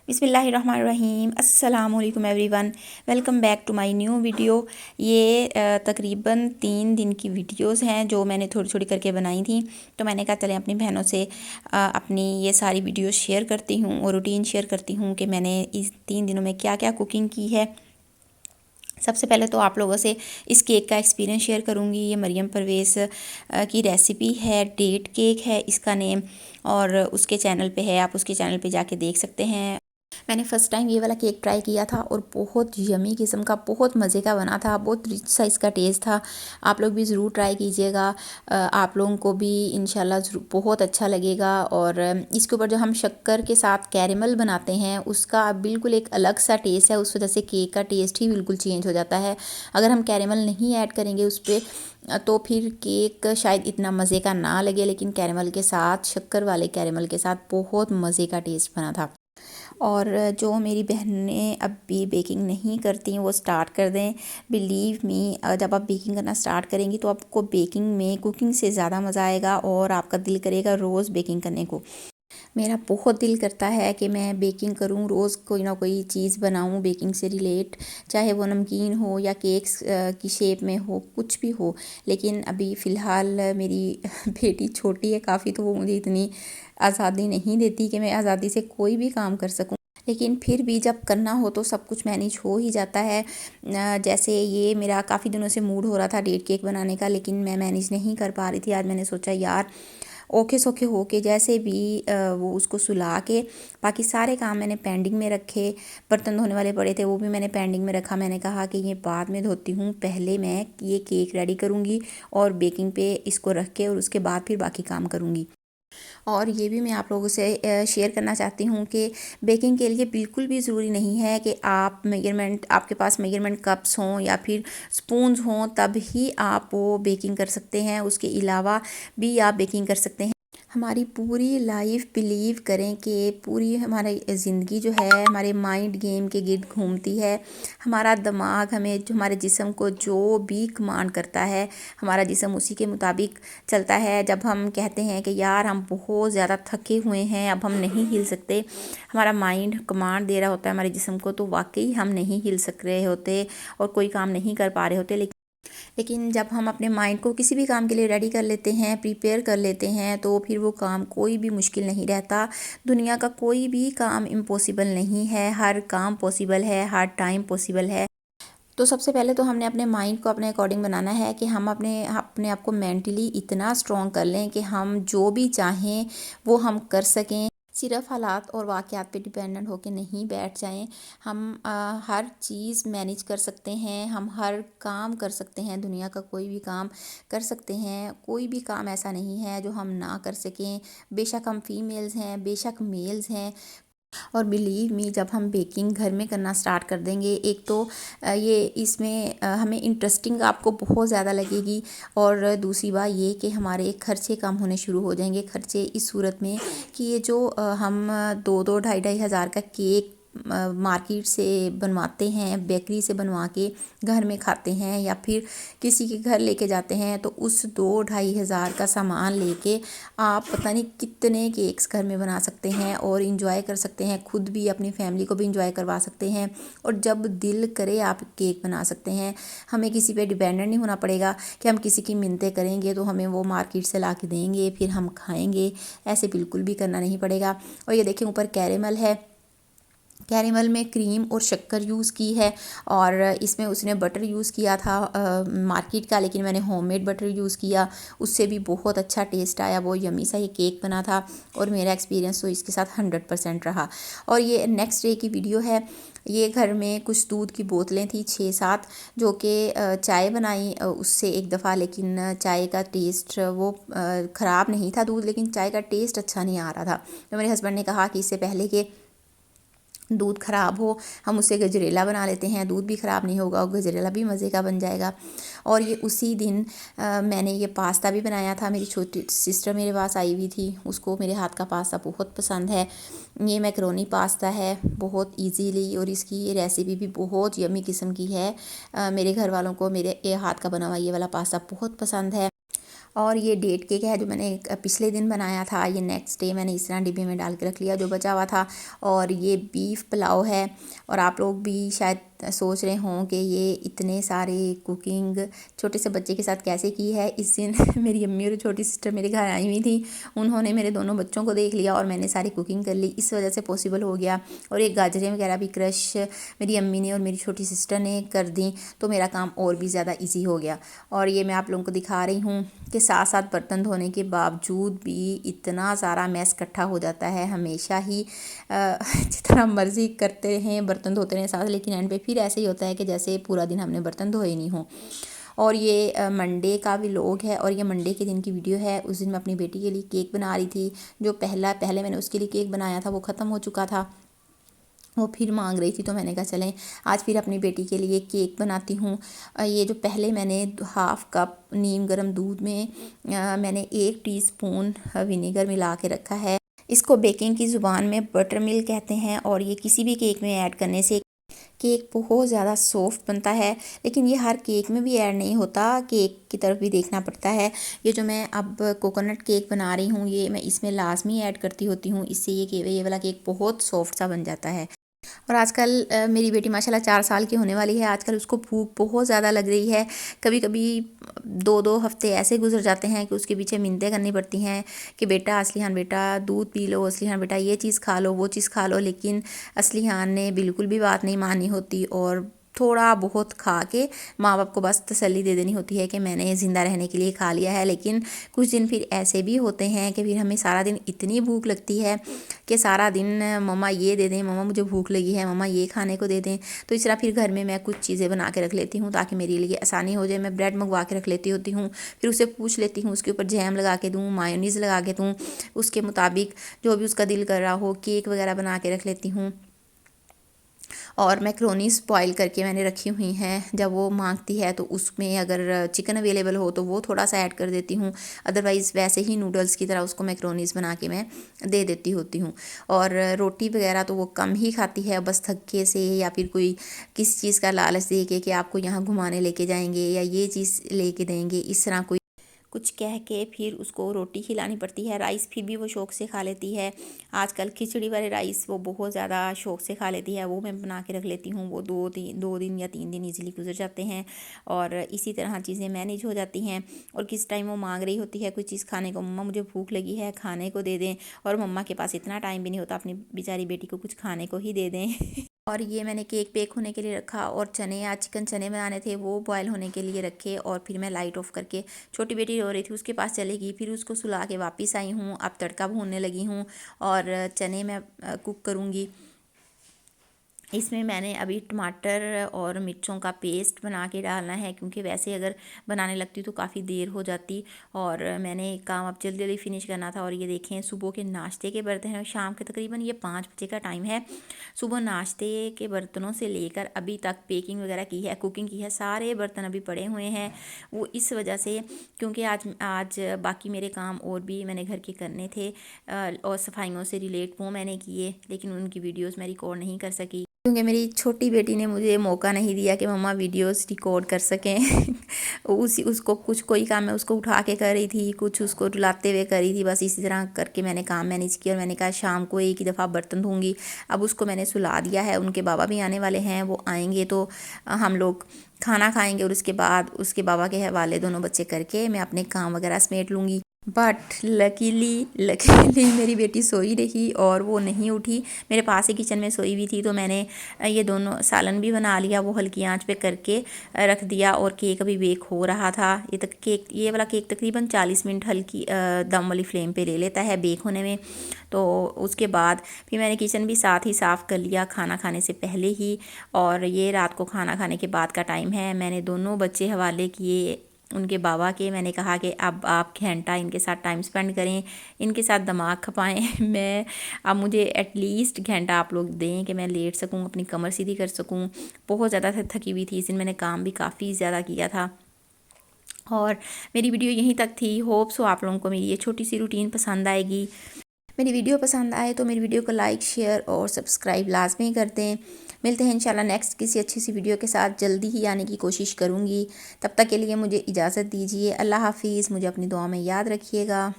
बिस्मिल्लाहिर्रहमानिर्रहीम अस्सलाम वालेकुम everyone. Welcome back to my new video. ये तकरीबन 3 दिन की वीडियोस हैं जो मैंने थोड़ी थोड़ी करके बनाई थी। तो मैंने कहा चलें अपनी बहनों से अपनी ये सारी वीडियो शेयर करती हूँ और रूटीन शेयर करती हूँ कि मैंने इस 3 दिनों में क्या क्या कुकिंग की है। सबसे पहले तो आप लोगों से इस केक का एक्सपीरियंस शेयर करूँगी। ये मरियम परवेज़ की रेसिपी है, डेट केक है इसका नेम, और उसके चैनल पे है, आप उसके चैनल पे जाके देख सकते हैं। मैंने फ़र्स्ट टाइम ये वाला केक ट्राई किया था और बहुत यमी किस्म का, बहुत मज़े का बना था, बहुत रिच सा इसका टेस्ट था। आप लोग भी ज़रूर ट्राई कीजिएगा, आप लोगों को भी इंशाल्लाह बहुत अच्छा लगेगा। और इसके ऊपर जो हम शक्कर के साथ कैरेमल बनाते हैं उसका बिल्कुल एक अलग सा टेस्ट है, उस वजह से केक का टेस्ट ही बिल्कुल चेंज हो जाता है। अगर हम कैरेमल नहीं ऐड करेंगे उस पर तो फिर केक शायद इतना मज़े का ना लगे, लेकिन कैरेमल के साथ, शक्कर वाले कैरेमल के साथ बहुत मज़े का टेस्ट बना था। और जो मेरी बहनें अभी बेकिंग नहीं करती हैं वो स्टार्ट कर दें। बिलीव मी, जब आप बेकिंग करना स्टार्ट करेंगी तो आपको बेकिंग में कुकिंग से ज़्यादा मज़ा आएगा और आपका दिल करेगा रोज़ बेकिंग करने को। मेरा बहुत दिल करता है कि मैं बेकिंग करूं, रोज़ कोई ना कोई चीज़ बनाऊं बेकिंग से रिलेट, चाहे वो नमकीन हो या केक्स की शेप में हो, कुछ भी हो। लेकिन अभी फ़िलहाल मेरी बेटी छोटी है काफ़ी, तो वो मुझे इतनी आज़ादी नहीं देती कि मैं आज़ादी से कोई भी काम कर सकूं। लेकिन फिर भी जब करना हो तो सब कुछ मैनेज हो ही जाता है। जैसे ये मेरा काफ़ी दिनों से मूड हो रहा था डेट केक बनाने का, लेकिन मैं मैनेज नहीं कर पा रही थी। आज मैंने सोचा यार ओखे सोखे हो के जैसे भी वो उसको सुला के, बाकी सारे काम मैंने पेंडिंग में रखे। बर्तन धोने वाले पड़े थे वो भी मैंने पेंडिंग में रखा। मैंने कहा कि ये बाद में धोती हूँ, पहले मैं ये केक रेडी करूँगी और बेकिंग पे इसको रख के और उसके बाद फिर बाकी काम करूँगी। और ये भी मैं आप लोगों से शेयर करना चाहती हूँ कि बेकिंग के लिए बिल्कुल भी ज़रूरी नहीं है कि आप मेजरमेंट, आपके पास मेजरमेंट कप्स हों या फिर स्पून्स हों तब ही आप वो बेकिंग कर सकते हैं। उसके अलावा भी आप बेकिंग कर सकते हैं। हमारी पूरी लाइफ बिलीव करें कि पूरी हमारी ज़िंदगी जो है हमारे माइंड गेम के गिर्द घूमती है। हमारा दिमाग हमें, जो हमारे जिस्म को जो भी कमांड करता है, हमारा जिस्म उसी के मुताबिक चलता है। जब हम कहते हैं कि यार हम बहुत ज़्यादा थके हुए हैं, अब हम नहीं हिल सकते, हमारा माइंड कमांड दे रहा होता है हमारे जिस्म को, तो वाकई हम नहीं हिल सक रहे होते और कोई काम नहीं कर पा रहे होते। लेकिन जब हम अपने माइंड को किसी भी काम के लिए रेडी कर लेते हैं, प्रिपेयर कर लेते हैं, तो फिर वो काम कोई भी मुश्किल नहीं रहता। दुनिया का कोई भी काम इम्पॉसिबल नहीं है, हर काम पॉसिबल है, हर टाइम पॉसिबल है। तो सबसे पहले तो हमने अपने माइंड को अपने अकॉर्डिंग बनाना है कि हम अपने अपने आप को मेंटली इतना स्ट्रॉन्ग कर लें कि हम जो भी चाहें वो हम कर सकें। सिर्फ हालात और वाक़यात पे डिपेंडेंट होके नहीं बैठ जाएं। हम हर चीज़ मैनेज कर सकते हैं, हम हर काम कर सकते हैं, दुनिया का कोई भी काम कर सकते हैं। कोई भी काम ऐसा नहीं है जो हम ना कर सकें। बेशक हम फीमेल्स हैं, बेशक मेल्स हैं। और बिलीव मी, जब हम बेकिंग घर में करना स्टार्ट कर देंगे, एक तो ये इसमें हमें इंटरेस्टिंग आपको बहुत ज़्यादा लगेगी, और दूसरी बात ये कि हमारे खर्चे कम होने शुरू हो जाएंगे। खर्चे इस सूरत में कि ये जो हम 2-2 ढाई-ढाई हज़ार का केक मार्केट से बनवाते हैं, बेकरी से बनवा के घर में खाते हैं या फिर किसी के घर लेके जाते हैं, तो उस 2-2.5 हज़ार का सामान लेके आप पता नहीं कितने केक्स घर में बना सकते हैं और इंजॉय कर सकते हैं। खुद भी अपनी फैमिली को भी इंजॉय करवा सकते हैं, और जब दिल करे आप केक बना सकते हैं। हमें किसी पे डिपेंडेंट नहीं होना पड़ेगा कि हम किसी की मिन्नतें करेंगे तो हमें वो मार्केट से ला के देंगे फिर हम खाएंगे, ऐसे बिल्कुल भी करना नहीं पड़ेगा। और ये देखें ऊपर कैरेमल है, कैरेमल में क्रीम और शक्कर यूज़ की है, और इसमें उसने बटर यूज़ किया था मार्केट का, लेकिन मैंने होममेड बटर यूज़ किया, उससे भी बहुत अच्छा टेस्ट आया। वो यमी सा ये केक बना था और मेरा एक्सपीरियंस तो इसके साथ 100% रहा। और ये नेक्स्ट डे की वीडियो है। ये घर में कुछ दूध की बोतलें थी 6-7, जो कि चाय बनाई उससे एक दफ़ा, लेकिन चाय का टेस्ट वो ख़राब नहीं था दूध, लेकिन चाय का टेस्ट अच्छा नहीं आ रहा था। तो मेरे हस्बैंड ने कहा कि इससे पहले कि दूध ख़राब हो, हम उससे गजरेला बना लेते हैं, दूध भी ख़राब नहीं होगा और गजरेला भी मज़े का बन जाएगा। और ये उसी दिन मैंने ये पास्ता भी बनाया था। मेरी छोटी सिस्टर मेरे पास आई हुई थी, उसको मेरे हाथ का पास्ता बहुत पसंद है। ये मैकरोनी पास्ता है, बहुत इजीली, और इसकी ये रेसिपी भी बहुत यमी किस्म की है। मेरे घर वालों को मेरे हाथ का बना हुआ ये वाला पास्ता बहुत पसंद है। और ये डेट केक है जो मैंने पिछले दिन बनाया था, ये नेक्स्ट डे मैंने इस तरह डिब्बे में डाल के रख लिया जो बचा हुआ था। और ये बीफ पुलाव है। और आप लोग भी शायद सोच रहे हों कि ये इतने सारे कुकिंग छोटे से बच्चे के साथ कैसे की है। इस दिन मेरी अम्मी और छोटी सिस्टर मेरे घर आई हुई थी, उन्होंने मेरे दोनों बच्चों को देख लिया और मैंने सारी कुकिंग कर ली, इस वजह से पॉसिबल हो गया। और एक गाजरें वगैरह भी क्रश मेरी अम्मी ने और मेरी छोटी सिस्टर ने कर दी, तो मेरा काम और भी ज़्यादा ईजी हो गया। और ये मैं आप लोगों को दिखा रही हूँ कि साथ साथ बर्तन धोने के बावजूद भी इतना सारा मैस इकट्ठा हो जाता है। हमेशा ही जितना मर्ज़ी करते रहें, बर्तन धोते रहें साथ, लेकिन एंड पे फिर ऐसे ही होता है कि जैसे पूरा दिन हमने बर्तन धोए नहीं हों। और ये मंडे का व्लॉग है और ये मंडे के दिन की वीडियो है। उस दिन मैं अपनी बेटी के लिए केक बना रही थी। जो पहले मैंने उसके लिए केक बनाया था वो ख़त्म हो चुका था, वो फिर मांग रही थी, तो मैंने कहा चलें आज फिर अपनी बेटी के लिए केक बनाती हूँ। ये जो पहले मैंने हाफ़ कप नीम गर्म दूध में मैंने 1 टीस्पून विनेगर मिला के रखा है। इसको बेकिंग की ज़ुबान में बटर मिल्क कहते हैं। और ये किसी भी केक में ऐड करने से केक बहुत ज़्यादा सॉफ्ट बनता है। लेकिन ये हर केक में भी ऐड नहीं होता, केक की तरफ भी देखना पड़ता है। ये जो मैं अब कोकोनट केक बना रही हूँ, ये मैं इसमें लाजमी ऐड करती होती हूँ, इससे ये वाला केक बहुत सॉफ्ट सा बन जाता है। और आजकल मेरी बेटी माशाल्लाह 4 साल की होने वाली है। आजकल उसको भूख बहुत ज़्यादा लग रही है। कभी कभी 2-2 हफ्ते ऐसे गुजर जाते हैं कि उसके पीछे मिन्नतें करनी पड़ती हैं कि बेटा असलिहान बेटा दूध पी लो, असलिहान बेटा ये चीज़ खा लो, वो चीज़ खा लो। लेकिन असलिहान ने बिल्कुल भी बात नहीं मानी होती और थोड़ा बहुत खा के माँ बाप को बस तसल्ली दे देनी होती है कि मैंने ज़िंदा रहने के लिए खा लिया है। लेकिन कुछ दिन फिर ऐसे भी होते हैं कि फिर हमें सारा दिन इतनी भूख लगती है कि सारा दिन मम्मा ये दे दें, मम्मा मुझे भूख लगी है, मम्मा ये खाने को दे दें। तो इस तरह फिर घर में मैं कुछ चीज़ें बना के रख लेती हूँ ताकि मेरे लिए आसानी हो जाए। मैं ब्रेड मंगवा के रख लेती होती हूँ, फिर उसे पूछ लेती हूँ उसके ऊपर जैम लगा के दूँ, मायोनीज़ लगा के दूँ, उसके मुताबिक जो भी उसका दिल कर रहा हो। केक वगैरह बना के रख लेती हूँ। और मैक्रोनीस बॉयल करके मैंने रखी हुई हैं, जब वो मांगती है तो उसमें अगर चिकन अवेलेबल हो तो वो थोड़ा सा ऐड कर देती हूँ, अदरवाइज़ वैसे ही नूडल्स की तरह उसको मैक्रोनीस बना के मैं दे देती होती हूँ। और रोटी वगैरह तो वो कम ही खाती है, बस थक्के से या फिर कोई किसी चीज़ का लालच दे के कि आपको यहाँ घुमाने लेके जाएंगे या ये चीज़ लेके देंगे, इस तरह कोई कुछ कह के फिर उसको रोटी खिलानी पड़ती है। राइस फिर भी वो शौक़ से खा लेती है। आजकल खिचड़ी वाले राइस वो बहुत ज़्यादा शौक़ से खा लेती है, वो मैं बना के रख लेती हूँ। वो 2 दिन या 3 दिन इजीली गुजर जाते हैं और इसी तरह चीज़ें मैनेज हो जाती हैं। और किस टाइम वो मांग रही होती है कोई चीज़ खाने को, मम्मा मुझे भूख लगी है खाने को दे दें, और मम्मा के पास इतना टाइम भी नहीं होता अपनी बेचारी बेटी को कुछ खाने को ही दे दें। और ये मैंने केक बेक होने के लिए रखा और चने या चिकन चने बनाने थे वो बॉयल होने के लिए रखे। और फिर मैं लाइट ऑफ करके, छोटी बेटी रो रही थी उसके पास चली गई, फिर उसको सुला के वापस आई हूँ। अब तड़का भूनने लगी हूँ और चने मैं कुक करूँगी। इसमें मैंने अभी टमाटर और मिर्चों का पेस्ट बना के डालना है, क्योंकि वैसे अगर बनाने लगती तो काफ़ी देर हो जाती और मैंने काम अब जल्दी जल्दी फिनिश करना था। और ये देखें सुबह के नाश्ते के बर्तन हैं, शाम के तकरीबन ये 5 बजे का टाइम है। सुबह नाश्ते के बर्तनों से लेकर अभी तक पेकिंग वगैरह की है, कुकिंग की है, सारे बर्तन अभी पड़े हुए हैं। वो इस वजह से क्योंकि आज बाकी मेरे काम और भी मैंने घर के करने थे और सफाइयों से रिलेट वो मैंने किए, लेकिन उनकी वीडियोज़ मैं रिकॉर्ड नहीं कर सकी क्योंकि मेरी छोटी बेटी ने मुझे मौका नहीं दिया कि मम्मा वीडियोस रिकॉर्ड कर सकें। उसको कुछ कोई काम मैं उसको उठा के कर रही थी, कुछ उसको रुलाते हुए कर रही थी, बस इसी तरह करके मैंने काम मैनेज किया। और मैंने कहा शाम को एक ही दफ़ा बर्तन धोंगी। अब उसको मैंने सुला दिया है, उनके बाबा भी आने वाले हैं, वो आएंगे तो हम लोग खाना खाएंगे और उसके बाद उसके बाबा के हवाले दोनों बच्चे करके मैं अपने काम वगैरह समेट लूँगी। बट लकीली मेरी बेटी सोई रही और वो नहीं उठी, मेरे पास ही किचन में सोई हुई थी। तो मैंने ये दोनों सालन भी बना लिया, वो हल्की आंच पे करके रख दिया। और केक अभी बेक हो रहा था। ये वाला केक तकरीबन 40 मिनट हल्की दम वाली फ्लेम पे ले लेता है बेक होने में। तो उसके बाद फिर मैंने किचन भी साथ ही साफ़ कर लिया खाना खाने से पहले ही। और ये रात को खाना खाने के बाद का टाइम है। मैंने दोनों बच्चे हवाले किए उनके बाबा के। मैंने कहा कि अब आप घंटा इनके साथ टाइम स्पेंड करें, इनके साथ दिमाग खपाएं। मैं अब मुझे एटलीस्ट घंटा आप लोग दें कि मैं लेट सकूं, अपनी कमर सीधी कर सकूं। बहुत ज़्यादा थकी हुई थी इस दिन, मैंने काम भी काफ़ी ज़्यादा किया था। और मेरी वीडियो यहीं तक थी। होप सो आप लोगों को मेरी ये छोटी सी रूटीन पसंद आएगी। मेरी वीडियो पसंद आए तो मेरी वीडियो को लाइक शेयर और सब्सक्राइब लाजमी कर दें। मिलते हैं इंशाल्लाह नेक्स्ट किसी अच्छी सी वीडियो के साथ, जल्दी ही आने की कोशिश करूँगी। तब तक के लिए मुझे इजाज़त दीजिए। अल्लाह हाफिज़। मुझे अपनी दुआ में याद रखिएगा।